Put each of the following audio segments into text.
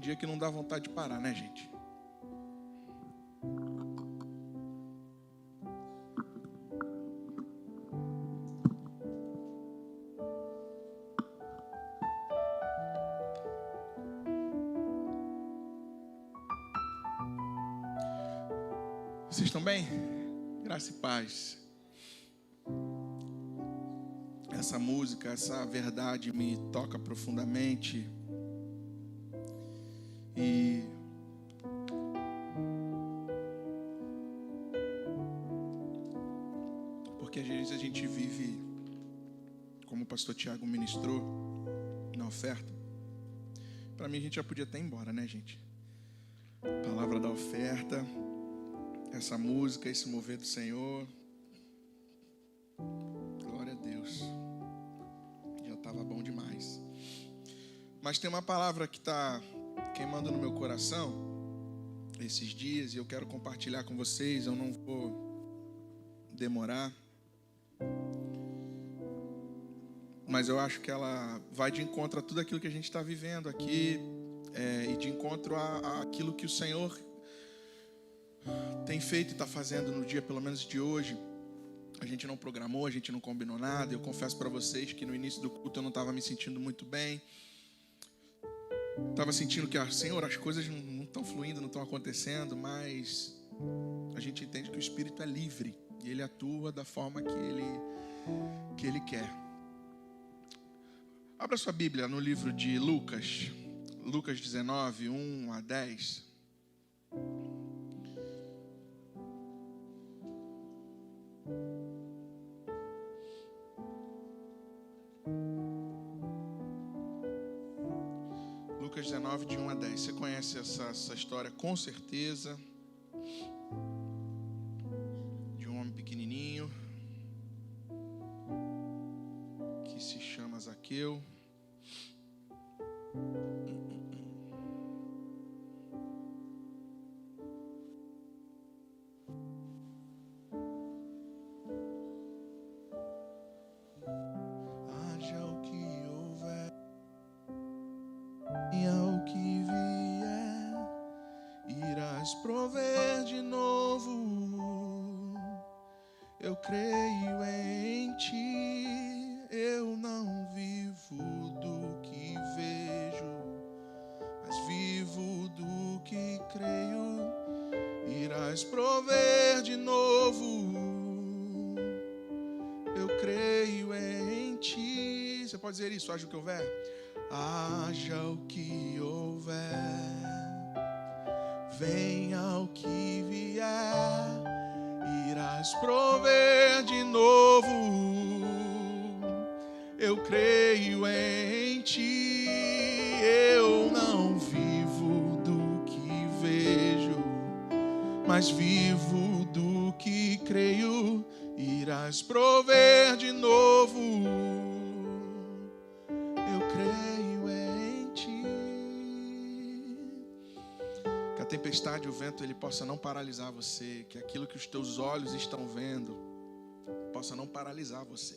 Tem dia que não dá vontade de parar, né, gente? Vocês estão bem? Graça e paz. Essa música, essa verdade me toca profundamente. E porque às vezes a gente vive, como o pastor Tiago ministrou na oferta. Para mim a gente já podia até ir embora, né, gente? Palavra da oferta, essa música, esse mover do Senhor. Glória a Deus. Já estava bom demais. Mas tem uma palavra que está queimando no meu coração esses dias e eu quero compartilhar com vocês. Eu não vou demorar, mas eu acho que ela vai de encontro a tudo aquilo que a gente está vivendo aqui, e de encontro a aquilo que o Senhor tem feito e está fazendo no dia, pelo menos de hoje. A gente não programou, a gente não combinou nada. Eu confesso para vocês que no início do culto eu não estava me sentindo muito bem. Estava sentindo que, Senhor, as coisas não estão fluindo, não estão acontecendo, mas a gente entende que o Espírito é livre e Ele atua da forma que Ele quer. Abra sua Bíblia no livro de Lucas 19, 1 a 10. Lucas 19, de 1 a 10. Você conhece essa história com certeza. De um homem pequenininho que se chama Zaqueu. Haja o que houver e ao que vier, irás prover de novo. Eu creio em ti, eu não vivo do que vejo, mas vivo do que creio. Irás prover de novo. Eu creio em ti. Você pode dizer isso, haja o que houver? Haja o que houver, venha o que vier, irás prover de novo. Eu creio em ti, eu não vivo do que vejo, mas vivo do que creio. Irás prover de novo. Eu creio em ti. Que a tempestade, o vento, ele possa não paralisar você. Que aquilo que os teus olhos estão vendo possa não paralisar você.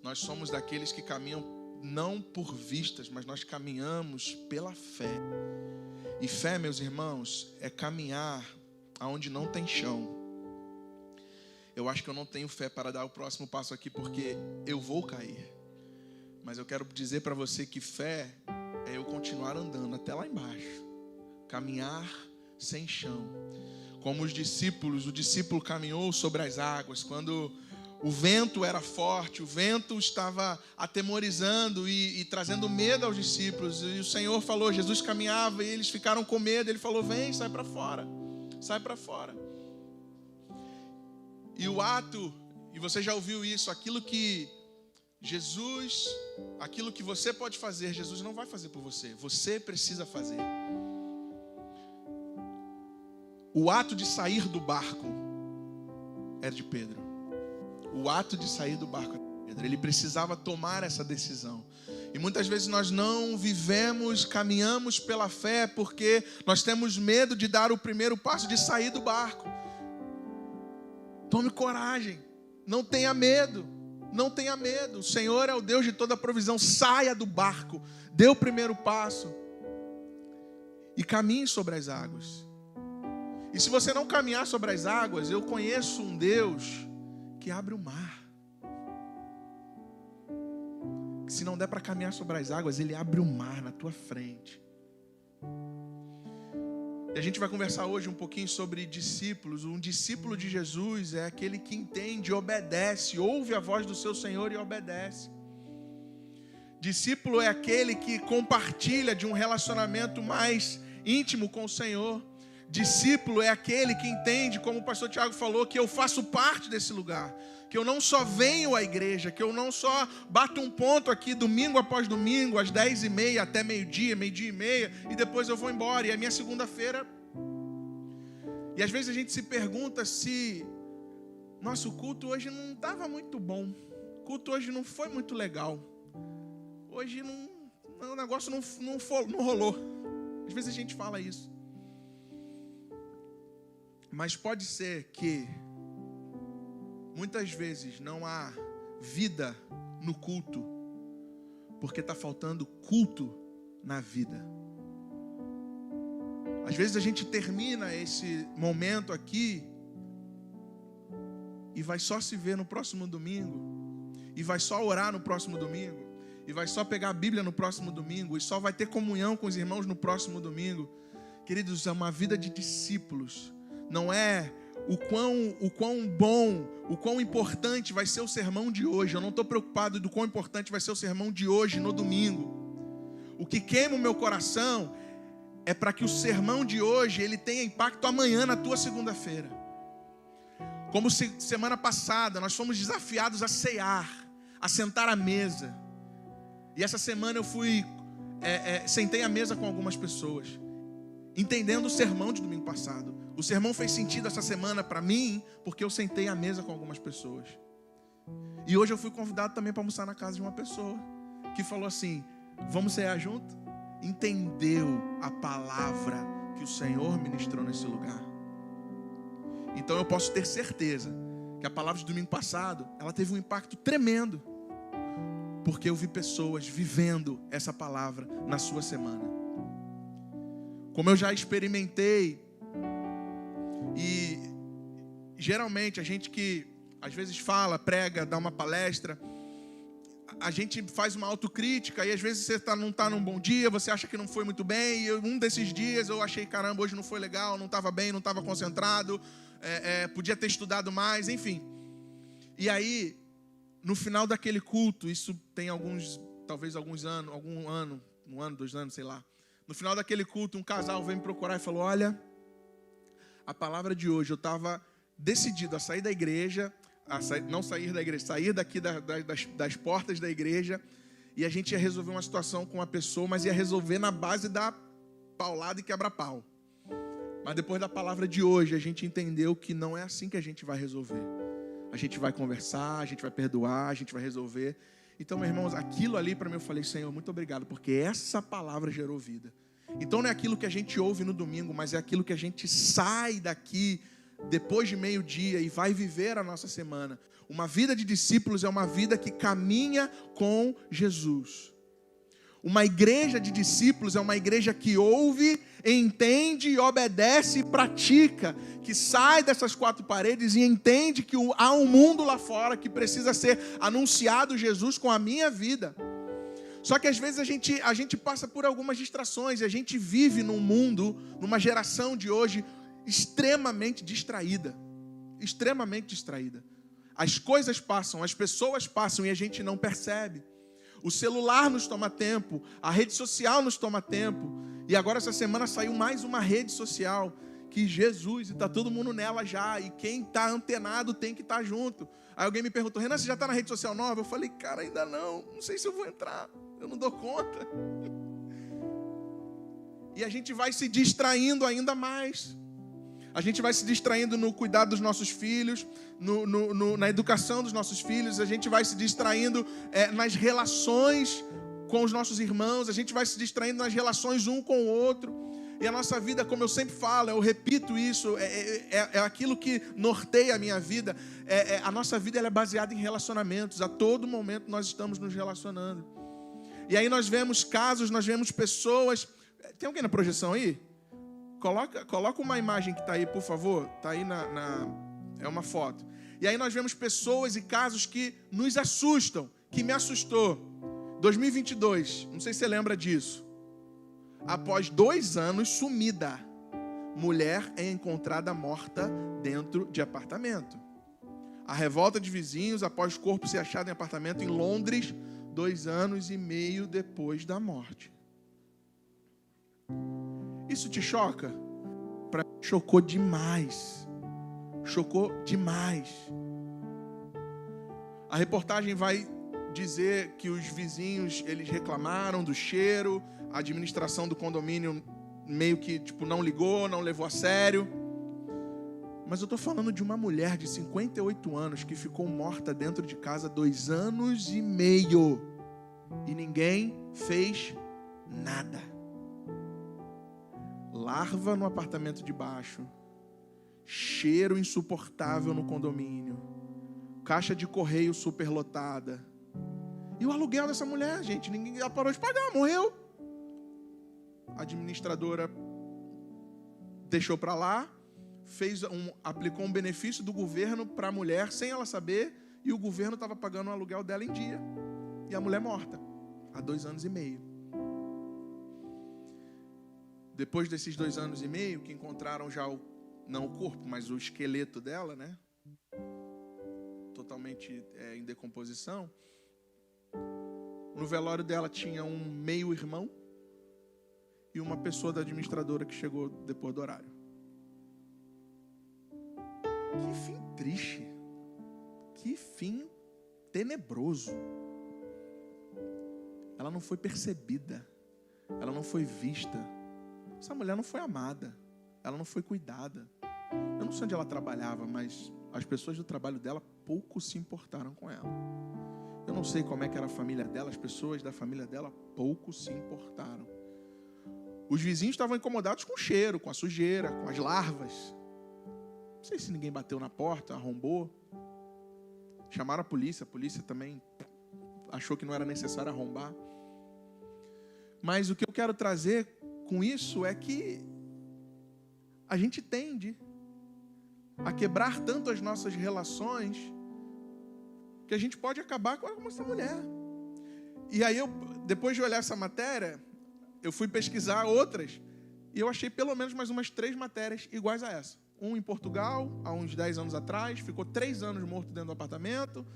Nós somos daqueles que caminham não por vistas, mas nós caminhamos pela fé. E fé, meus irmãos, é caminhar aonde não tem chão. Eu acho que eu não tenho fé para dar o próximo passo aqui, porque eu vou cair. Mas eu quero dizer para você que fé é eu continuar andando até lá embaixo. Caminhar sem chão. Como os discípulos, o discípulo caminhou sobre as águas. Quando o vento era forte, o vento estava atemorizando e trazendo medo aos discípulos. E o Senhor falou, Jesus caminhava e eles ficaram com medo. Ele falou, vem, sai para fora. Sai para fora. E o ato, e você já ouviu isso, aquilo que você pode fazer, Jesus não vai fazer por você. Você precisa fazer. O ato de sair do barco era de Pedro. O ato de sair do barco era de Pedro. Ele precisava tomar essa decisão. E muitas vezes nós não caminhamos pela fé, porque nós temos medo de dar o primeiro passo, de sair do barco. Tome coragem, não tenha medo, não tenha medo. O Senhor é o Deus de toda provisão. Saia do barco, dê o primeiro passo. e caminhe sobre as águas. E se você não caminhar sobre as águas, eu conheço um Deus que abre o mar. Se não der para caminhar sobre as águas, Ele abre o mar na tua frente. E a gente vai conversar hoje um pouquinho sobre discípulos. Um discípulo de Jesus é aquele que entende, obedece, ouve a voz do seu Senhor e obedece. Discípulo é aquele que compartilha de um relacionamento mais íntimo com o Senhor. Discípulo é aquele que entende, como o pastor Tiago falou, que eu faço parte desse lugar. Que eu não só venho à igreja, que eu não só bato um ponto aqui domingo após domingo, às 10h30 até meio-dia, meio-dia e meia, e depois eu vou embora. E a minha segunda-feira... E às vezes a gente se pergunta se nosso culto hoje não estava muito bom. O culto hoje não foi muito legal. Hoje o negócio não rolou. Às vezes a gente fala isso. Mas pode ser que muitas vezes não há vida no culto, porque está faltando culto na vida. Às vezes a gente termina esse momento aqui e vai só se ver no próximo domingo, e vai só orar no próximo domingo, e vai só pegar a Bíblia no próximo domingo, e só vai ter comunhão com os irmãos no próximo domingo. Queridos, é uma vida de discípulos. Não é o quão bom, o quão importante vai ser o sermão de hoje. Eu não estou preocupado do quão importante vai ser o sermão de hoje, no domingo. O que queima o meu coração é para que o sermão de hoje ele tenha impacto amanhã na tua segunda-feira. Como semana passada nós fomos desafiados a cear, a sentar à mesa. E essa semana eu sentei à mesa com algumas pessoas, entendendo o sermão de domingo passado. O sermão fez sentido essa semana para mim, porque eu sentei à mesa com algumas pessoas. E hoje eu fui convidado também para almoçar na casa de uma pessoa que falou assim: vamos cear junto? Entendeu a palavra que o Senhor ministrou nesse lugar. Então eu posso ter certeza que a palavra de domingo passado, ela teve um impacto tremendo, porque eu vi pessoas vivendo essa palavra na sua semana. Como eu já experimentei, e geralmente a gente que às vezes fala, prega, dá uma palestra, a gente faz uma autocrítica, e às vezes você não está num bom dia, você acha que não foi muito bem, e um desses dias eu achei, caramba, hoje não foi legal, não estava bem, não estava concentrado, podia ter estudado mais, enfim. E aí, no final daquele culto, isso tem talvez alguns anos, um ano, 2 anos, sei lá. No final daquele culto, um casal veio me procurar e falou: olha, a palavra de hoje, eu estava decidido a sair da igreja, sair daqui das portas da igreja, e a gente ia resolver uma situação com uma pessoa, mas ia resolver na base da paulada e quebra-pau. Mas depois da palavra de hoje, a gente entendeu que não é assim que a gente vai resolver. A gente vai conversar, a gente vai perdoar, a gente vai resolver. Então, meus irmãos, aquilo ali para mim, eu falei: Senhor, muito obrigado, porque essa palavra gerou vida. Então não é aquilo que a gente ouve no domingo, mas é aquilo que a gente sai daqui depois de meio-dia e vai viver a nossa semana. Uma vida de discípulos é uma vida que caminha com Jesus. Uma igreja de discípulos é uma igreja que ouve, entende, obedece e pratica, que sai dessas 4 paredes e entende que há um mundo lá fora que precisa ser anunciado Jesus com a minha vida. Só que às vezes a gente passa por algumas distrações e a gente vive num mundo, numa geração de hoje extremamente distraída. Extremamente distraída. As coisas passam, as pessoas passam e a gente não percebe. O celular nos toma tempo, a rede social nos toma tempo. E agora essa semana saiu mais uma rede social, que Jesus, e está todo mundo nela já, e quem está antenado tem que estar junto. Aí alguém me perguntou: Renan, você já está na rede social nova? Eu falei: cara, ainda não sei se eu vou entrar, eu não dou conta. E a gente vai se distraindo ainda mais. A gente vai se distraindo no cuidado dos nossos filhos, na educação dos nossos filhos, a gente vai se distraindo nas relações com os nossos irmãos, a gente vai se distraindo nas relações um com o outro. E a nossa vida, como eu sempre falo, eu repito isso, é aquilo que norteia a minha vida. A nossa vida ela é baseada em relacionamentos. A todo momento nós estamos nos relacionando. E aí nós vemos casos, nós vemos pessoas. Tem alguém na projeção aí? Coloca uma imagem que está aí, por favor. Está aí é uma foto. E aí nós vemos pessoas e casos que nos assustam, que me assustou. 2022, não sei se você lembra disso. Após 2 anos sumida, mulher é encontrada morta dentro de apartamento. A revolta de vizinhos após corpo ser achado em apartamento em Londres, 2 anos e meio depois da morte. Isso te choca? Para mim, chocou demais. Chocou demais. A reportagem vai dizer que os vizinhos, eles reclamaram do cheiro, a administração do condomínio meio que não ligou, não levou a sério. Mas eu estou falando de uma mulher de 58 anos que ficou morta dentro de casa 2 anos e meio. E ninguém fez nada. Larva no apartamento de baixo. Cheiro insuportável no condomínio. Caixa de correio superlotada. E o aluguel dessa mulher, gente, ela parou de pagar, morreu. A administradora deixou para lá, aplicou um benefício do governo para a mulher, sem ela saber, e o governo estava pagando o aluguel dela em dia. E a mulher morta, há 2 anos e meio. Depois desses 2 anos e meio, que encontraram já não o corpo, mas o esqueleto dela, né? Totalmente em decomposição. No velório dela tinha um meio-irmão e uma pessoa da administradora que chegou depois do horário. Que fim triste. Que fim tenebroso. Ela não foi percebida. Ela não foi vista. Essa mulher não foi amada. Ela não foi cuidada. Eu não sei onde ela trabalhava, mas as pessoas do trabalho dela pouco se importaram com ela. Eu não sei como é que era a família dela, as pessoas da família dela pouco se importaram. Os vizinhos estavam incomodados com o cheiro, com a sujeira, com as larvas. Não sei se ninguém bateu na porta, arrombou. Chamaram a polícia também achou que não era necessário arrombar. Mas o que eu quero trazer com isso é que a gente tende a quebrar tanto as nossas relações que a gente pode acabar com essa mulher. E aí, depois de olhar essa matéria, eu fui pesquisar outras e eu achei pelo menos mais umas 3 matérias iguais a essa. Um em Portugal, há uns 10 anos atrás, ficou 3 anos morto dentro do apartamento.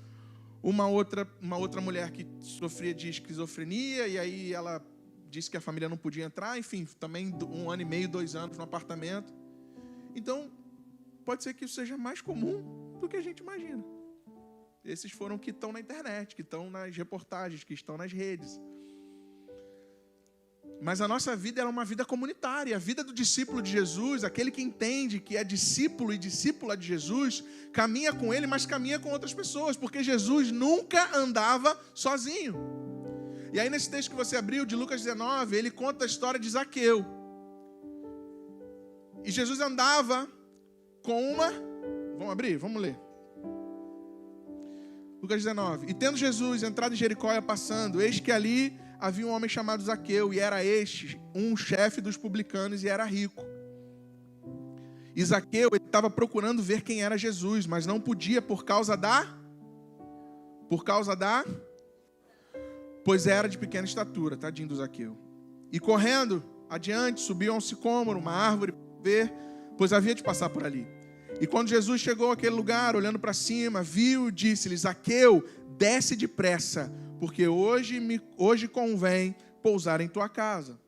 Uma outra mulher que sofria de esquizofrenia e aí ela disse que a família não podia entrar. Enfim, também 1 ano e meio, 2 anos no apartamento. Então, pode ser que isso seja mais comum do que a gente imagina. Esses foram que estão na internet, que estão nas reportagens, que estão nas redes. Mas a nossa vida é uma vida comunitária. A vida do discípulo de Jesus, aquele que entende que é discípulo e discípula de Jesus, caminha com ele, mas caminha com outras pessoas, porque Jesus nunca andava sozinho. E aí nesse texto que você abriu, de Lucas 19, ele conta a história de Zaqueu. E Jesus andava com uma... Vamos abrir? Vamos ler. Lucas 19. E tendo Jesus entrado em Jericó e passando, eis que ali havia um homem chamado Zaqueu, e era este um chefe dos publicanos e era rico. E Zaqueu estava procurando ver quem era Jesus, mas não podia por causa da... Pois era de pequena estatura, tadinho do Zaqueu. E correndo adiante, subiu a um sicômoro, uma árvore, para ver, pois havia de passar por ali. E quando Jesus chegou àquele lugar, olhando para cima, viu e disse-lhe: Zaqueu, desce depressa, porque hoje convém pousar em tua casa.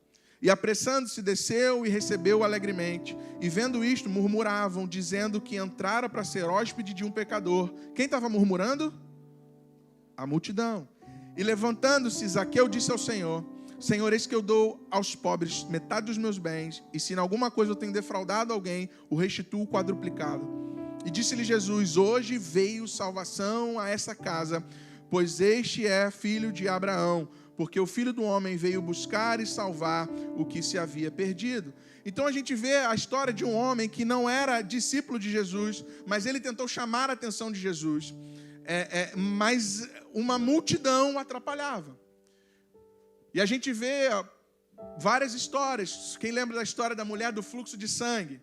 E apressando-se, desceu e recebeu alegremente. E vendo isto, murmuravam, dizendo que entrara para ser hóspede de um pecador. Quem estava murmurando? A multidão. E levantando-se, Zaqueu disse ao Senhor: Senhor, eis que eu dou aos pobres metade dos meus bens, e se em alguma coisa eu tenho defraudado alguém, o restituo quadruplicado. E disse-lhe Jesus: hoje veio salvação a essa casa, pois este é filho de Abraão, porque o Filho do Homem veio buscar e salvar o que se havia perdido. Então a gente vê a história de um homem que não era discípulo de Jesus, mas ele tentou chamar a atenção de Jesus. Mas uma multidão atrapalhava. E a gente vê várias histórias. Quem lembra da história da mulher do fluxo de sangue?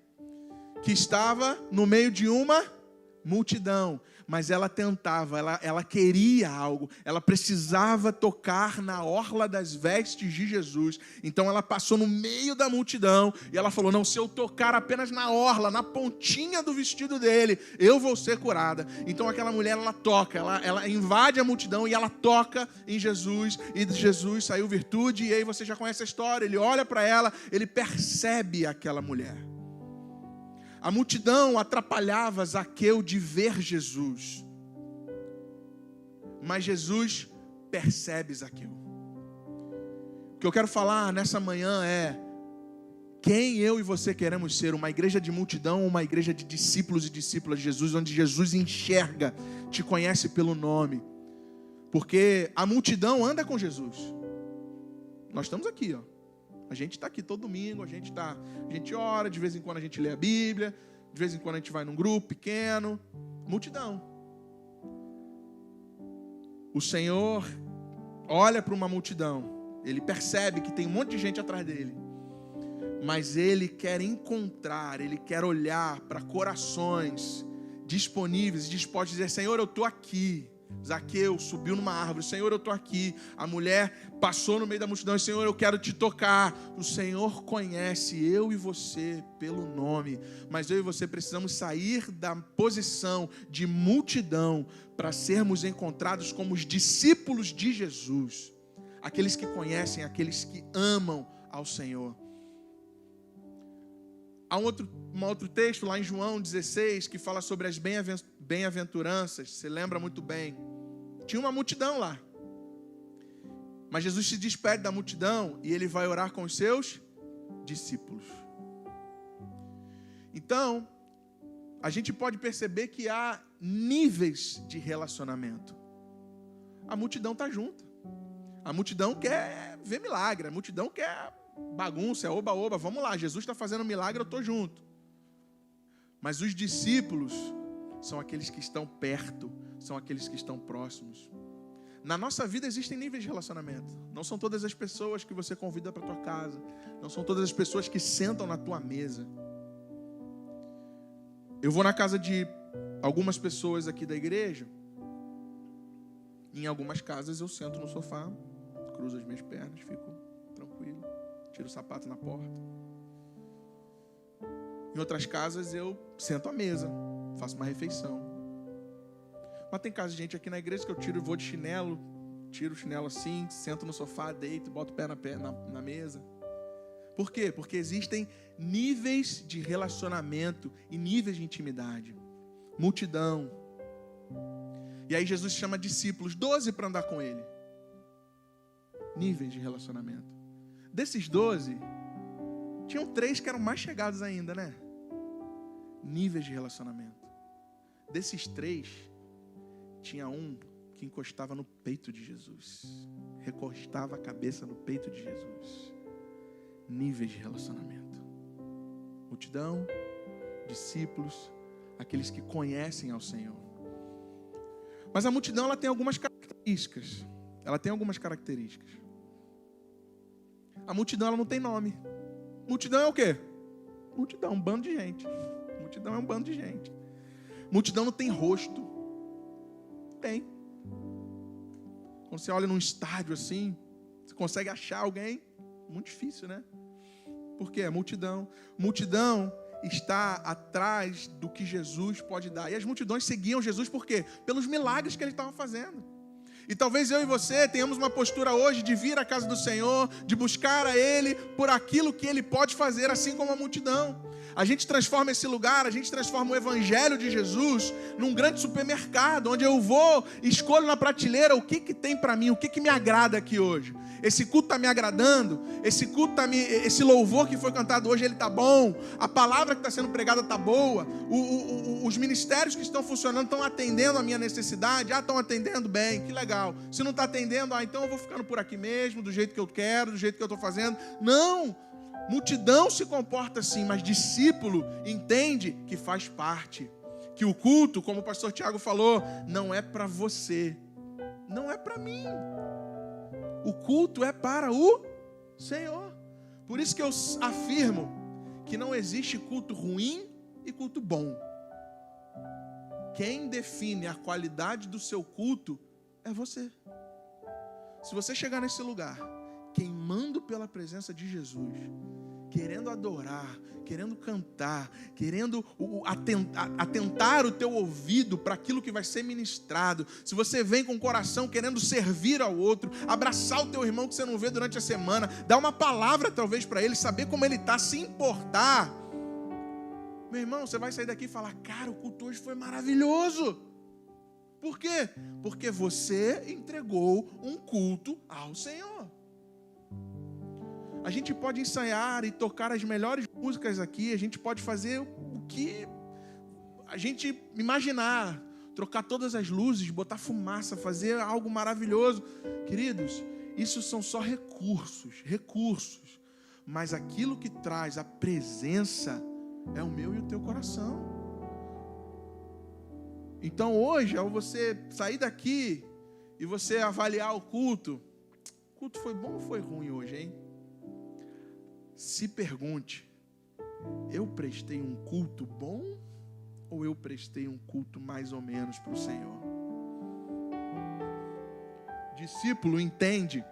Que estava no meio de uma multidão, mas ela tentava, ela queria algo, ela precisava tocar na orla das vestes de Jesus. Então ela passou no meio da multidão e ela falou: não, se eu tocar apenas na orla, na pontinha do vestido dele, eu vou ser curada. Então aquela mulher, ela toca, ela invade a multidão e ela toca em Jesus, e de Jesus saiu virtude. E aí você já conhece a história, ele olha para ela, ele percebe aquela mulher. A multidão atrapalhava Zaqueu de ver Jesus. Mas Jesus percebe Zaqueu. O que eu quero falar nessa manhã é: quem eu e você queremos ser? Uma igreja de multidão ou uma igreja de discípulos e discípulas de Jesus, onde Jesus enxerga, te conhece pelo nome? Porque a multidão anda com Jesus. Nós estamos aqui, ó. A gente está aqui todo domingo, a gente ora, de vez em quando a gente lê a Bíblia, de vez em quando a gente vai num grupo pequeno. Multidão. O Senhor olha para uma multidão, Ele percebe que tem um monte de gente atrás dele, mas Ele quer encontrar, Ele quer olhar para corações disponíveis e dispostos a dizer: Senhor, eu estou aqui. Zaqueu subiu numa árvore: Senhor, eu estou aqui. A mulher passou no meio da multidão: Senhor, eu quero te tocar. O Senhor conhece eu e você pelo nome, mas eu e você precisamos sair da posição de multidão para sermos encontrados como os discípulos de Jesus, aqueles que conhecem, aqueles que amam ao Senhor. Há um outro texto lá em João 16 que fala sobre as bem-aventuranças. Você lembra muito bem. Tinha uma multidão lá, mas Jesus se despede da multidão e ele vai orar com os seus discípulos. Então, a gente pode perceber que há níveis de relacionamento. A multidão está junto. A multidão quer ver milagre. A multidão quer bagunça, é oba-oba. Vamos lá, Jesus está fazendo milagre, eu estou junto. Mas os discípulos são aqueles que estão perto, são aqueles que estão próximos. Na nossa vida existem níveis de relacionamento. Não são todas as pessoas que você convida para a tua casa. Não são todas as pessoas que sentam na tua mesa. Eu vou na casa de algumas pessoas aqui da igreja. Em algumas casas eu sento no sofá, cruzo as minhas pernas, fico tranquilo, tiro o sapato na porta. Em outras casas eu sento à mesa, faço uma refeição. Mas tem casa de gente aqui na igreja que eu vou de chinelo, tiro o chinelo assim, sento no sofá, deito, boto o pé na mesa. Por quê? Porque existem níveis de relacionamento e níveis de intimidade. Multidão. E aí Jesus chama discípulos, 12 para andar com ele. Níveis de relacionamento. Desses 12, tinham 3 que eram mais chegados ainda, né? Níveis de relacionamento. Desses 3, tinha um que encostava no peito de Jesus. Recostava a cabeça no peito de Jesus. Níveis de relacionamento. Multidão, discípulos, aqueles que conhecem ao Senhor. Mas a multidão, ela tem algumas características. A multidão, ela não tem nome. Multidão é o quê? Multidão, um bando de gente. Multidão é um bando de gente. Multidão não tem rosto. Tem. Quando você olha num estádio assim, você consegue achar alguém? Muito difícil, né? Por quê? A multidão. Multidão está atrás do que Jesus pode dar. E as multidões seguiam Jesus por quê? Pelos milagres que ele estava fazendo. E talvez eu e você tenhamos uma postura hoje de vir à casa do Senhor, de buscar a Ele por aquilo que Ele pode fazer, assim como a multidão. A gente transforma esse lugar, a gente transforma o Evangelho de Jesus num grande supermercado, onde eu vou, escolho na prateleira o que tem para mim, o que me agrada aqui hoje. Esse culto está me agradando, esse louvor que foi cantado hoje, ele está bom, a palavra que está sendo pregada está boa, os ministérios que estão funcionando estão atendendo a minha necessidade, estão atendendo bem, que legal. Se não está atendendo, então eu vou ficando por aqui mesmo, do jeito que eu quero, do jeito que eu estou fazendo. Não! Multidão se comporta assim, mas discípulo entende que faz parte. Que o culto, como o pastor Tiago falou, não é para você, não é para mim. O culto é para o Senhor. Por isso que eu afirmo que não existe culto ruim e culto bom. Quem define a qualidade do seu culto é você. Se você chegar nesse lugar, queimando pela presença de Jesus, querendo adorar, querendo cantar, querendo atentar o teu ouvido para aquilo que vai ser ministrado, se você vem com o coração querendo servir ao outro, abraçar o teu irmão que você não vê durante a semana, dar uma palavra talvez para ele, saber como ele está, se importar, meu irmão, você vai sair daqui e falar: cara, o culto hoje foi maravilhoso. Por quê? Porque você entregou um culto ao Senhor. A gente pode ensaiar e tocar as melhores músicas aqui, a gente pode fazer o que a gente imaginar, trocar todas as luzes, botar fumaça, fazer algo maravilhoso. Queridos, isso são só recursos, mas aquilo que traz a presença é o meu e o teu coração. Então hoje, ao você sair daqui e você avaliar o culto foi bom ou foi ruim hoje, hein? Se pergunte: eu prestei um culto bom ou eu prestei um culto mais ou menos para o Senhor? Discípulo entende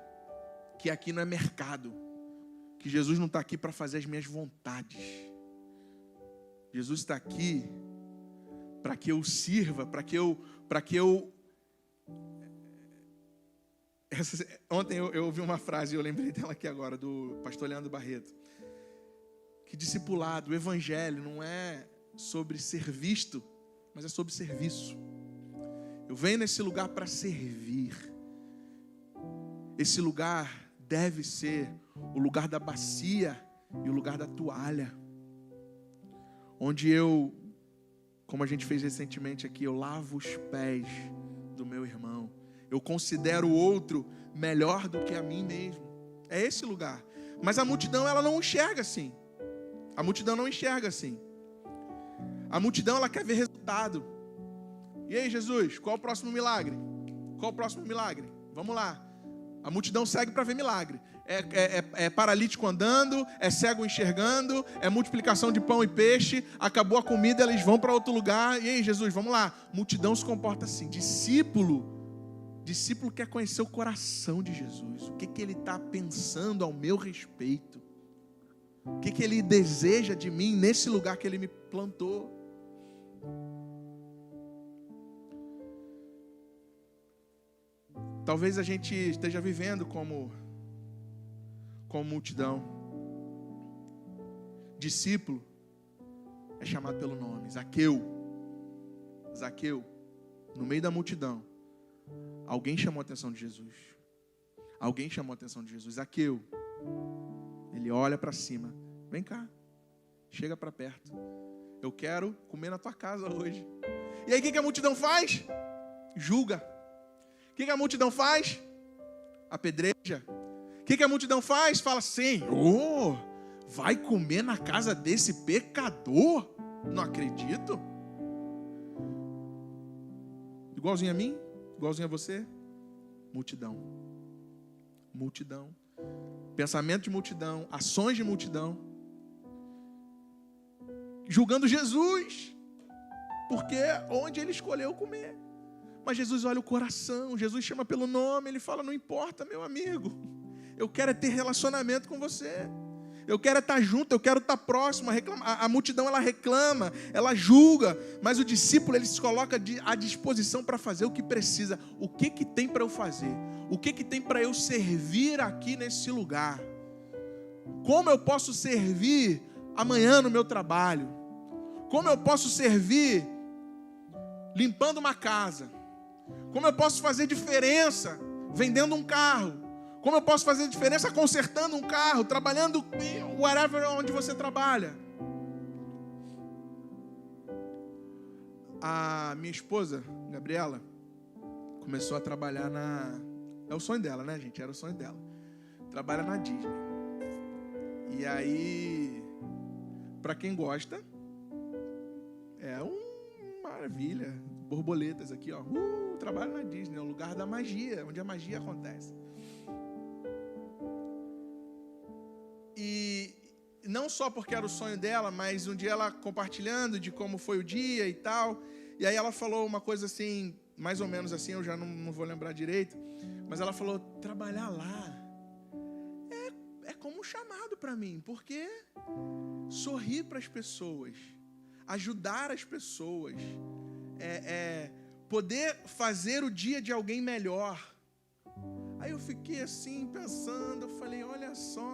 que aqui não é mercado, que Jesus não está aqui para fazer as minhas vontades. Jesus está aqui para que eu sirva, para que eu... Ontem eu ouvi uma frase, eu lembrei dela aqui agora, do pastor Leandro Barreto, que discipulado, o evangelho não é sobre ser visto, mas é sobre serviço. Eu venho nesse lugar para servir. Esse lugar deve ser o lugar da bacia e o lugar da toalha, onde eu, como a gente fez recentemente aqui, eu lavo os pés do meu irmão. Eu considero o outro melhor do que a mim mesmo. É esse lugar. Mas a multidão, ela não enxerga assim. A multidão não enxerga assim. A multidão, ela quer ver resultado. E aí, Jesus, qual o próximo milagre? Qual o próximo milagre? Vamos lá. A multidão segue para ver milagre. É paralítico andando, é cego enxergando, é multiplicação de pão e peixe, acabou a comida, eles vão para outro lugar. E aí, Jesus, vamos lá. Multidão se comporta assim. Discípulo quer conhecer o coração de Jesus. O que ele está pensando ao meu respeito. O que ele deseja de mim nesse lugar que ele me plantou. Talvez a gente esteja vivendo como multidão. Discípulo é chamado pelo nome. Zaqueu, no meio da multidão, alguém chamou a atenção de Jesus. Zaqueu, ele olha para cima. Vem cá, chega para perto. Eu quero comer na tua casa hoje. E aí o que a multidão faz? Julga. O que a multidão faz? Apedreja. O que a multidão faz? Fala assim: vai comer na casa desse pecador? Não acredito. Igualzinho a mim? Igualzinho a você? Multidão. Pensamento de multidão. Ações de multidão. Julgando Jesus. Porque onde ele escolheu comer. Mas Jesus olha o coração. Jesus chama pelo nome. Ele fala: não importa, meu amigo. Eu quero ter relacionamento com você. Eu quero estar junto, eu quero estar próximo. A multidão, ela reclama, ela julga, mas o discípulo, ele se coloca à disposição para fazer o que precisa. O que tem para eu fazer? O que tem para eu servir aqui nesse lugar? Como eu posso servir amanhã no meu trabalho? Como eu posso servir limpando uma casa? Como eu posso fazer diferença vendendo um carro? Como eu posso fazer diferença consertando um carro, trabalhando whatever onde você trabalha? A minha esposa, Gabriela, começou a trabalhar É o sonho dela, né, gente? Era o sonho dela. Trabalha na Disney. E aí, para quem gosta, é uma maravilha. Borboletas aqui, ó. Trabalho na Disney, é o lugar da magia, onde a magia acontece. E não só porque era o sonho dela, mas um dia ela compartilhando de como foi o dia e tal. E aí ela falou uma coisa assim, mais ou menos assim, eu já não vou lembrar direito. Mas ela falou, trabalhar lá é como um chamado para mim. Porque sorrir para as pessoas, ajudar as pessoas, poder fazer o dia de alguém melhor. Aí eu fiquei assim, pensando, eu falei, olha só.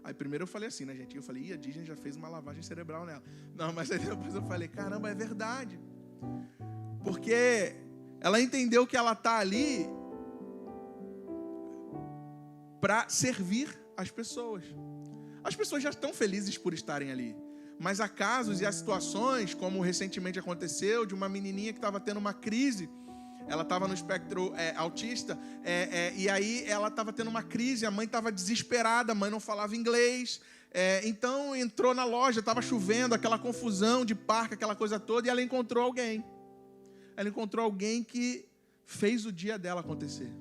Aí primeiro eu falei assim, né, gente? Eu falei, a Disney já fez uma lavagem cerebral nela. Não, mas aí depois eu falei, caramba, é verdade. Porque ela entendeu que ela está ali para servir as pessoas. As pessoas já estão felizes por estarem ali. Mas há casos e há situações, como recentemente aconteceu, de uma menininha que estava tendo uma crise. Ela estava no espectro autista, e aí ela estava tendo uma crise, a mãe estava desesperada, a mãe não falava inglês, então entrou na loja, estava chovendo, aquela confusão de parque, aquela coisa toda, e ela encontrou alguém. Ela encontrou alguém que fez o dia dela acontecer.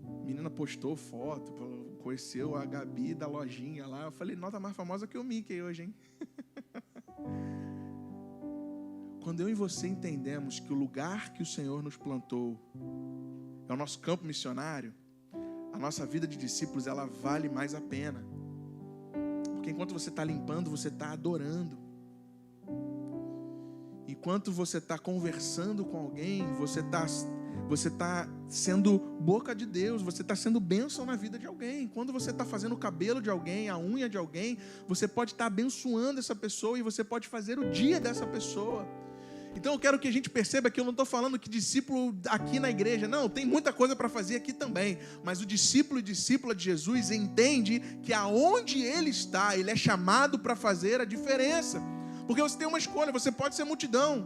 A menina postou foto, conheceu a Gabi da lojinha lá. Eu falei, nota mais famosa que o Mickey hoje, hein? Quando eu e você entendemos que o lugar que o Senhor nos plantou é o nosso campo missionário, a nossa vida de discípulos, ela vale mais a pena. Porque enquanto você está limpando, você está adorando. Enquanto você está conversando com alguém, você está sendo boca de Deus, você está sendo bênção na vida de alguém. Quando você está fazendo o cabelo de alguém, a unha de alguém, você pode estar abençoando essa pessoa e você pode fazer o dia dessa pessoa. Então eu quero que a gente perceba que eu não estou falando que discípulo aqui na igreja, não, tem muita coisa para fazer aqui também, mas o discípulo e discípula de Jesus entende que aonde ele está, ele é chamado para fazer a diferença, porque você tem uma escolha, você pode ser multidão,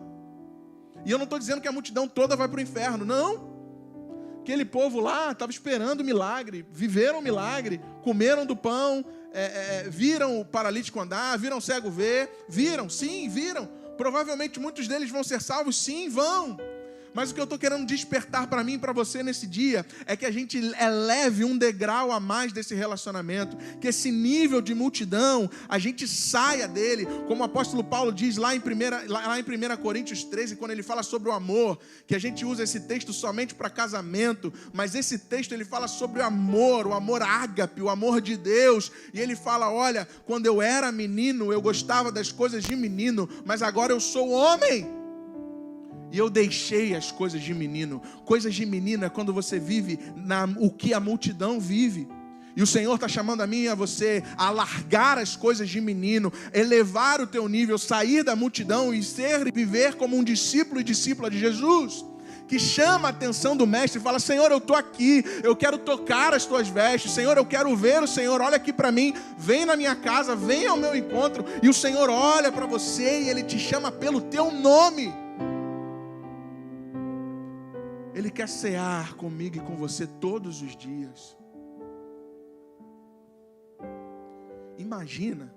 e eu não estou dizendo que a multidão toda vai para o inferno, não. Aquele povo lá estava esperando o milagre, viveram o milagre, comeram do pão, viram o paralítico andar, viram o cego ver, viram, sim, viram. Provavelmente muitos deles vão ser salvos, sim, vão. Mas o que eu estou querendo despertar para mim e para você nesse dia é que a gente eleve um degrau a mais desse relacionamento, que esse nível de multidão, a gente saia dele, como o apóstolo Paulo diz lá em 1 Coríntios 13, quando ele fala sobre o amor, que a gente usa esse texto somente para casamento, mas esse texto ele fala sobre o amor ágape, o amor de Deus, e ele fala, olha, quando eu era menino, eu gostava das coisas de menino, mas agora eu sou homem. E eu deixei as coisas de menino. Coisas de menino é quando você vive o que a multidão vive. E o Senhor está chamando a mim e a você a largar as coisas de menino, elevar o teu nível, sair da multidão e viver como um discípulo e discípula de Jesus, que chama a atenção do mestre e fala, Senhor, eu estou aqui, eu quero tocar as tuas vestes, Senhor, eu quero ver o Senhor, olha aqui para mim, vem na minha casa, vem ao meu encontro, e o Senhor olha para você e Ele te chama pelo teu nome. Ele quer cear comigo e com você todos os dias. Imagina,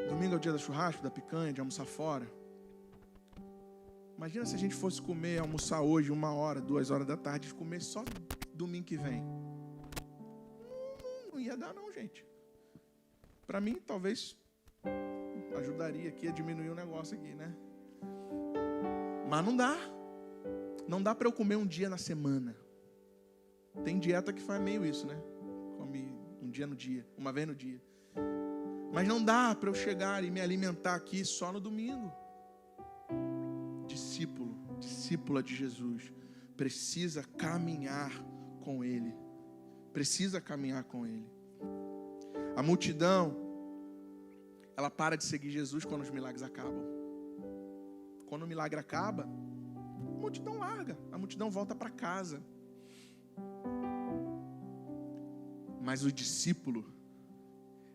domingo é o dia do churrasco, da picanha, de almoçar fora. Imagina se a gente fosse almoçar hoje, 1 hora, 2 horas da tarde, comer só domingo que vem. Não ia dar não, gente. Para mim, talvez ajudaria aqui a diminuir o negócio aqui, né? Mas não dá. Não dá para eu comer um dia na semana. Tem dieta que faz meio isso, né? Come um dia no dia, uma vez no dia. Mas não dá para eu chegar e me alimentar aqui só no domingo. Discípulo, discípula de Jesus, precisa caminhar com Ele. Precisa caminhar com Ele. A multidão, ela para de seguir Jesus quando os milagres acabam. Quando o milagre acaba, a multidão larga, a multidão volta para casa. Mas o discípulo,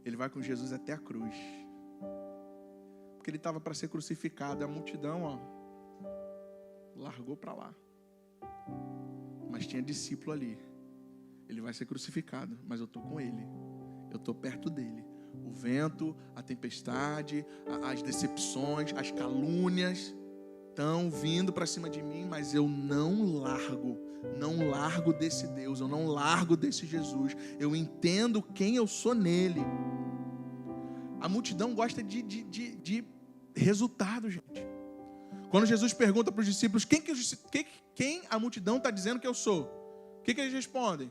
ele vai com Jesus até a cruz. Porque ele estava para ser crucificado. A multidão, largou para lá. Mas tinha discípulo ali. Ele vai ser crucificado, mas eu estou com ele. Eu estou perto dele. O vento, a tempestade, as decepções, as calúnias estão vindo para cima de mim, mas eu não largo não largo desse Deus, eu não largo desse Jesus, eu entendo quem eu sou nele. A multidão gosta de resultado, gente. Quando Jesus pergunta para os discípulos, quem a multidão está dizendo que eu sou? O que eles respondem?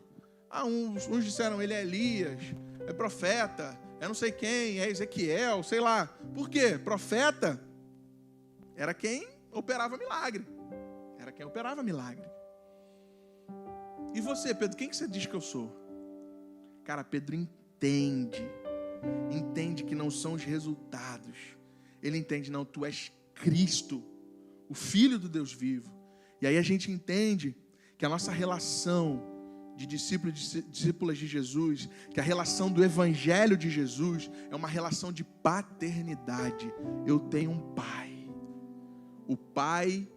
Uns disseram, ele é Elias, é profeta, é não sei quem, é Ezequiel, sei lá. Por quê? Profeta era quem operava milagre. Era quem operava milagre. E você, Pedro, quem que você diz que eu sou? Cara, Pedro entende que não são os resultados. Ele entende, não, tu és Cristo, o Filho do Deus vivo. E aí a gente entende que a nossa relação de discípulas de Jesus, que a relação do Evangelho de Jesus é uma relação de paternidade. Eu tenho um Pai. O Pai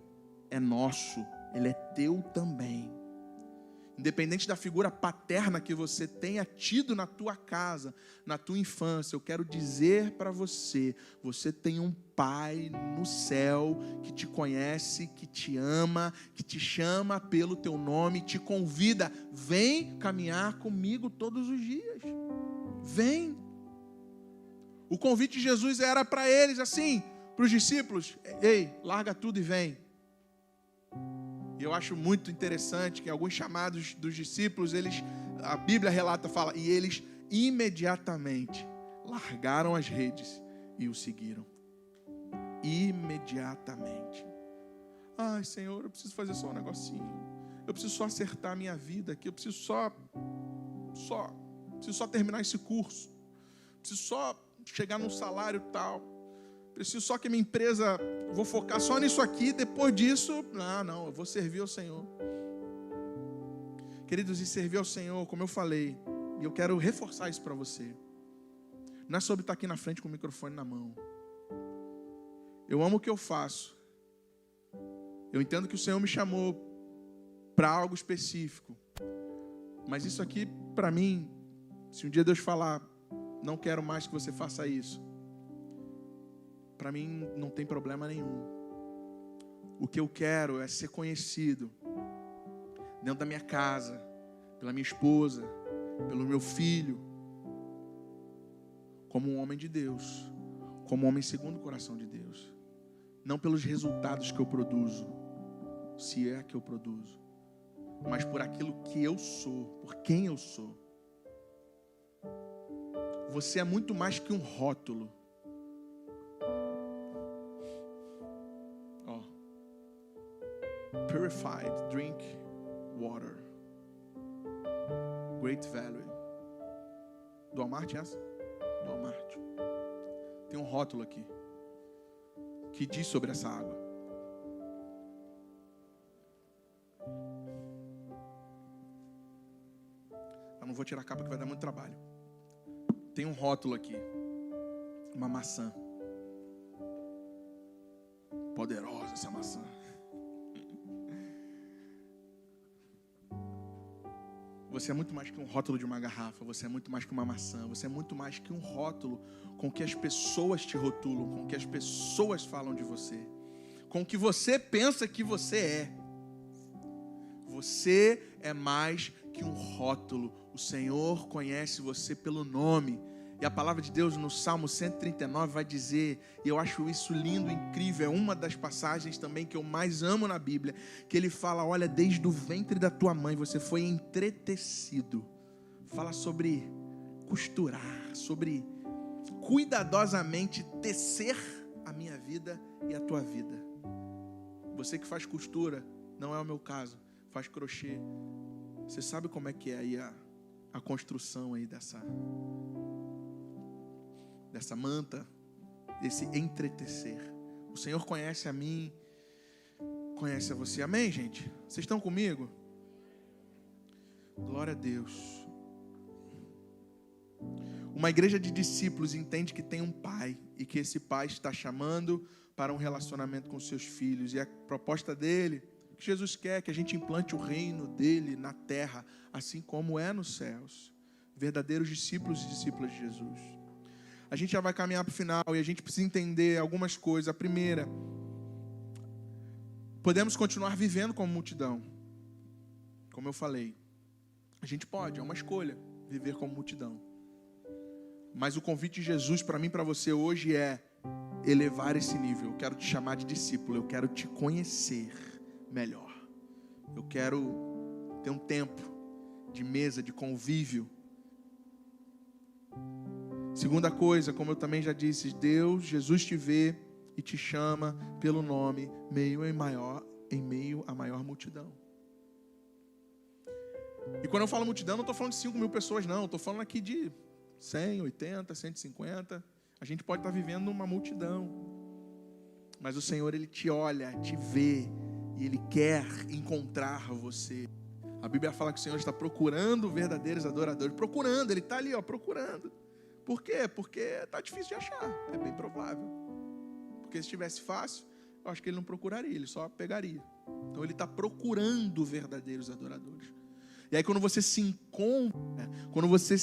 é nosso, Ele é teu também. Independente da figura paterna que você tenha tido na tua casa, na tua infância, eu quero dizer para você, você tem um Pai no céu que te conhece, que te ama, que te chama pelo teu nome, te convida, vem caminhar comigo todos os dias. Vem. O convite de Jesus era para eles assim, para os discípulos, ei, larga tudo e vem. E eu acho muito interessante que alguns chamados dos discípulos, a Bíblia relata, fala, e eles imediatamente largaram as redes e o seguiram. Imediatamente. Ai, Senhor, eu preciso fazer só um negocinho. Eu preciso só acertar a minha vida aqui. Eu preciso só terminar esse curso. Preciso só chegar num salário tal. Preciso só que a minha empresa, vou focar só nisso aqui, depois disso, não, eu vou servir ao Senhor. Queridos, e servir ao Senhor, como eu falei, e eu quero reforçar isso para você, não é sobre estar aqui na frente com o microfone na mão. Eu amo o que eu faço. Eu entendo que o Senhor me chamou para algo específico. Mas isso aqui, para mim, se um dia Deus falar, não quero mais que você faça isso, para mim não tem problema nenhum. O que eu quero é ser conhecido dentro da minha casa, pela minha esposa, pelo meu filho, como um homem de Deus, como um homem segundo o coração de Deus. Não pelos resultados que eu produzo, se é que eu produzo, mas por aquilo que eu sou, por quem eu sou. Você é muito mais que um rótulo. Purified drink water. Great value. Do Walmart essa? Do Walmart. Tem um rótulo aqui que diz sobre essa água. Eu não vou tirar a capa que vai dar muito trabalho. Tem um rótulo aqui. Uma maçã. Poderosa essa maçã. Você é muito mais que um rótulo de uma garrafa. Você é muito mais que uma maçã. Você é muito mais que um rótulo com que as pessoas te rotulam, com que as pessoas falam de você, com o que você pensa que você é. Você é mais que um rótulo. O Senhor conhece você pelo nome. E a palavra de Deus no Salmo 139 vai dizer, e eu acho isso lindo, incrível, é uma das passagens também que eu mais amo na Bíblia, que ele fala, olha, desde o ventre da tua mãe você foi entretecido. Fala sobre costurar, sobre cuidadosamente tecer a minha vida e a tua vida. Você que faz costura, não é o meu caso, faz crochê. Você sabe como é que é aí a construção aí dessa manta, desse entretecer. O Senhor conhece a mim, conhece a você. Amém, gente? Vocês estão comigo? Glória a Deus. Uma igreja de discípulos entende que tem um pai e que esse pai está chamando para um relacionamento com seus filhos. E a proposta dele, que Jesus quer que a gente implante o reino dele na terra, assim como é nos céus. Verdadeiros discípulos e discípulas de Jesus. A gente já vai caminhar para o final e a gente precisa entender algumas coisas. A primeira, podemos continuar vivendo como multidão. como eu falei, a gente pode, é uma escolha, viver como multidão. Mas o convite de Jesus para mim e para você hoje é elevar esse nível. Eu quero te chamar de discípulo, eu quero te conhecer melhor. Eu quero ter um tempo de mesa, de convívio. Segunda coisa, como eu também já disse, Jesus te vê e te chama pelo nome, em meio à maior multidão. E quando eu falo multidão, não estou falando de 5.000 pessoas, não. Estou falando aqui de 100, 80, 150. A gente pode estar vivendo uma multidão. Mas o Senhor, Ele te olha, te vê, e Ele quer encontrar você. A Bíblia fala que o Senhor está procurando verdadeiros adoradores. Procurando, Ele está ali, procurando. Por quê? Porque está difícil de achar. É bem provável. Porque se estivesse fácil, eu acho que Ele não procuraria, Ele só pegaria. Então Ele está procurando verdadeiros adoradores. E aí quando você se encontra, quando você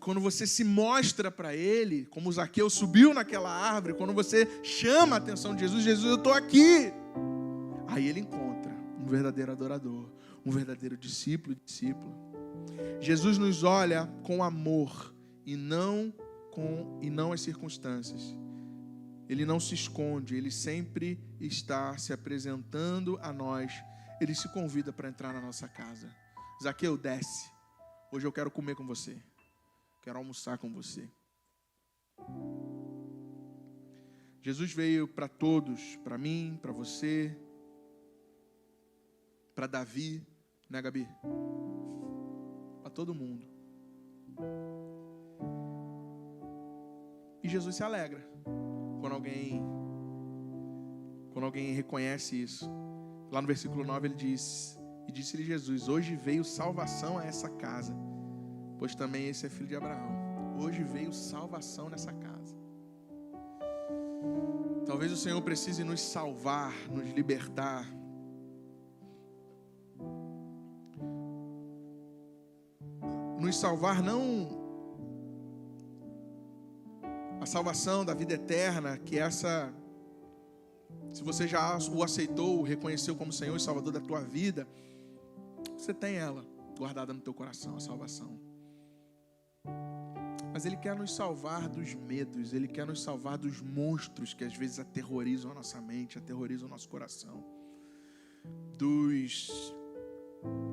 quando você se mostra para Ele, como Zaqueu subiu naquela árvore, quando você chama a atenção de Jesus, eu estou aqui. Aí Ele encontra um verdadeiro adorador, um verdadeiro discípulo. Jesus nos olha com amor e não as circunstâncias. Ele não se esconde, Ele sempre está se apresentando a nós. Ele se convida para entrar na nossa casa. Zaqueu, desce. Hoje eu quero comer com você. Quero almoçar com você. Jesus veio para todos, para mim, para você, para Davi, né, Gabi? Para todo mundo. E Jesus se alegra quando alguém reconhece isso. Lá no versículo 9 ele diz: e disse-lhe Jesus: hoje veio salvação a essa casa, pois também esse é filho de Abraão. Hoje veio salvação nessa casa. Talvez o Senhor precise nos salvar, nos libertar. Nos salvar não a salvação da vida eterna, que essa, se você já o aceitou, reconheceu como Senhor e Salvador da tua vida, você tem ela guardada no teu coração, a salvação. Mas Ele quer nos salvar dos medos, Ele quer nos salvar dos monstros que às vezes aterrorizam a nossa mente, aterrorizam o nosso coração, dos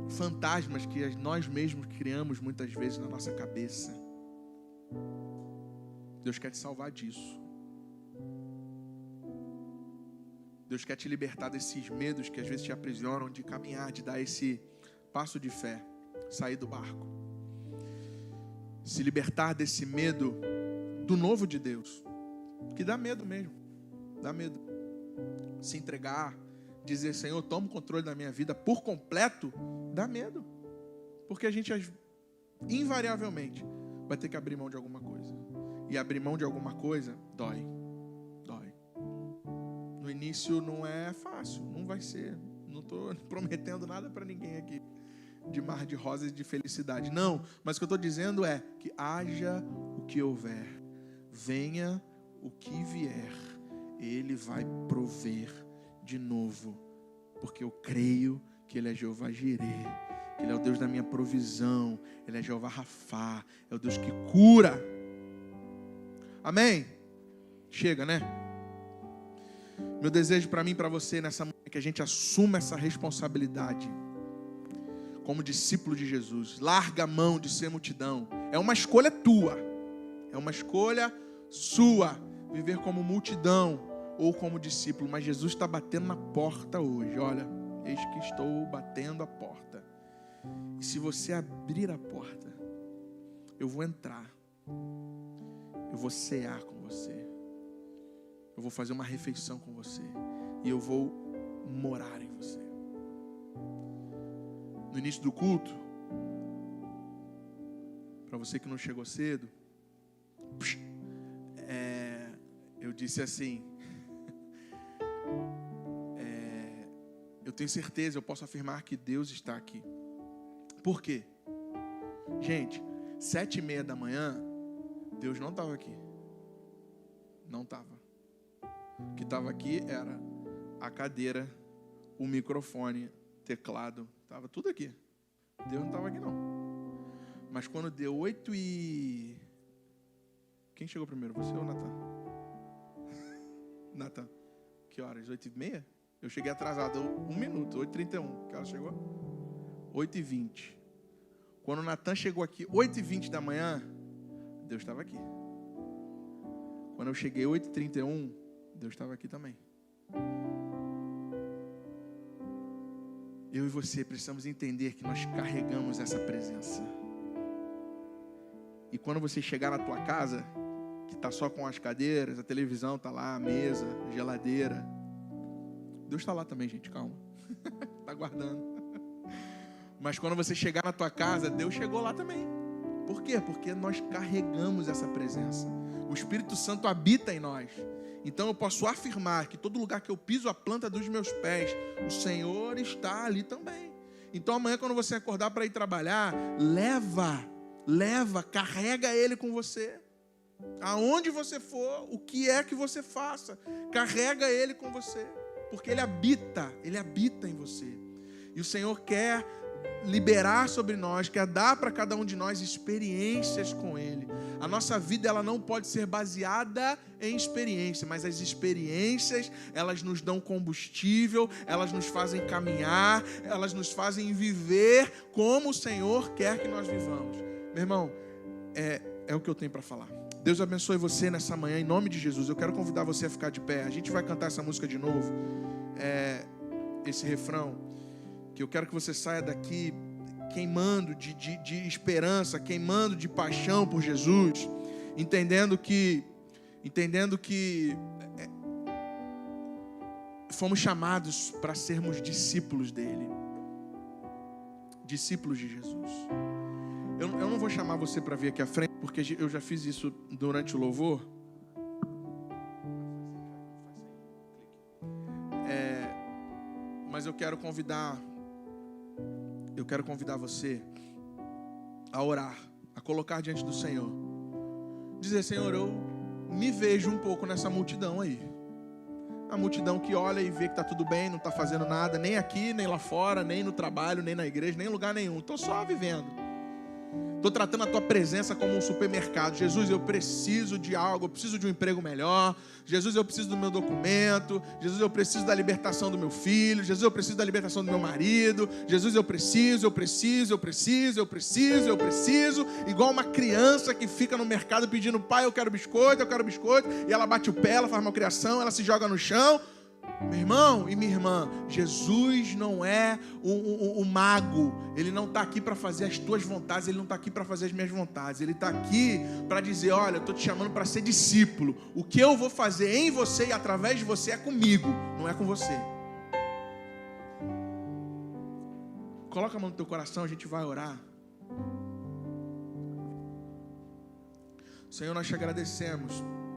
fantasmas que nós mesmos criamos muitas vezes na nossa cabeça. Deus quer te salvar disso. Deus quer te libertar desses medos que às vezes te aprisionam, de caminhar, de dar esse passo de fé, sair do barco. Se libertar desse medo do novo de Deus, que dá medo mesmo, dá medo. Se entregar, dizer: Senhor, toma o controle da minha vida por completo, dá medo. Porque a gente invariavelmente vai ter que abrir mão de alguma coisa. E abrir mão de alguma coisa dói. No início não é fácil, não vai ser. Não estou prometendo nada para ninguém aqui de mar de rosas e de felicidade. Não, mas o que eu estou dizendo é que haja o que houver, venha o que vier, Ele vai prover de novo. Porque eu creio que Ele é Jeová Jireh, que Ele é o Deus da minha provisão, Ele é Jeová Rafá, é o Deus que cura. Amém? Chega, né? Meu desejo para mim e para você nessa manhã é que a gente assuma essa responsabilidade como discípulo de Jesus. Larga a mão de ser multidão. É uma escolha tua. É uma escolha sua viver como multidão ou como discípulo. Mas Jesus está batendo na porta hoje. Olha, eis que estou batendo a porta. E se você abrir a porta, eu vou entrar. Eu vou cear com você. Eu vou fazer uma refeição com você. E eu vou morar em você. No início do culto, para você que não chegou cedo, eu disse assim, eu tenho certeza, eu posso afirmar que Deus está aqui. Por quê? Gente, 7:30 da manhã, Deus não estava aqui. Não estava. O que estava aqui era a cadeira o microfone, teclado, estava tudo aqui. Deus não estava aqui, não. Mas quando deu 8 e... Quem chegou primeiro, você ou o Natan? Natan, que horas? 8h30? Eu cheguei atrasado 1 minuto, 8h31. Que hora chegou? 8h20. Quando o Natan chegou aqui, 8h20 da manhã, Deus estava aqui. Quando eu cheguei 8h31, Deus estava aqui também. Eu e você precisamos entender que nós carregamos essa presença. E quando você chegar na tua casa, que está só com as cadeiras, a televisão está lá, a mesa, a geladeira. Deus está lá também, gente, calma. Está guardando. Mas quando você chegar na tua casa, Deus chegou lá também. Por quê? Porque nós carregamos essa presença. O Espírito Santo habita em nós. Então eu posso afirmar que todo lugar que eu piso a planta dos meus pés, o Senhor está ali também. Então amanhã quando você acordar para ir trabalhar, carrega Ele com você. Aonde você for, o que é que você faça, carrega Ele com você. Porque Ele habita em você. E o Senhor quer liberar sobre nós, quer dar para cada um de nós experiências com Ele. A nossa vida, ela não pode ser baseada em experiência, mas as experiências, elas nos dão combustível, elas nos fazem caminhar, elas nos fazem viver como o Senhor quer que nós vivamos. Meu irmão, é o que eu tenho para falar. Deus abençoe você nessa manhã, em nome de Jesus. Eu quero convidar você a ficar de pé. A gente vai cantar essa música de novo, esse refrão, que eu quero que você saia daqui queimando de esperança, queimando de paixão por Jesus, entendendo que fomos chamados para sermos discípulos dele, discípulos de Jesus. Eu não vou chamar você para vir aqui à frente, porque eu já fiz isso durante o louvor. Mas eu quero convidar você a orar, a colocar diante do Senhor. Dizer: Senhor, eu me vejo um pouco nessa multidão aí. A multidão que olha e vê que está tudo bem, não está fazendo nada, nem aqui, nem lá fora, nem no trabalho, nem na igreja, nem em lugar nenhum. Estou só vivendo. Estou tratando a tua presença como um supermercado. Jesus, eu preciso de algo, eu preciso de um emprego melhor. Jesus, eu preciso do meu documento. Jesus, eu preciso da libertação do meu filho. Jesus, eu preciso da libertação do meu marido. Jesus, eu preciso. Igual uma criança que fica no mercado pedindo: pai, eu quero biscoito. E ela bate o pé, ela faz malcriação, ela se joga no chão. Meu irmão e minha irmã, Jesus não é um mago. Ele não está aqui para fazer as tuas vontades, Ele não está aqui para fazer as minhas vontades. Ele está aqui para dizer: olha, eu estou te chamando para ser discípulo. O que eu vou fazer em você e através de você é comigo, não é com você. Coloca a mão no teu coração, a gente vai orar. Senhor, nós te agradecemos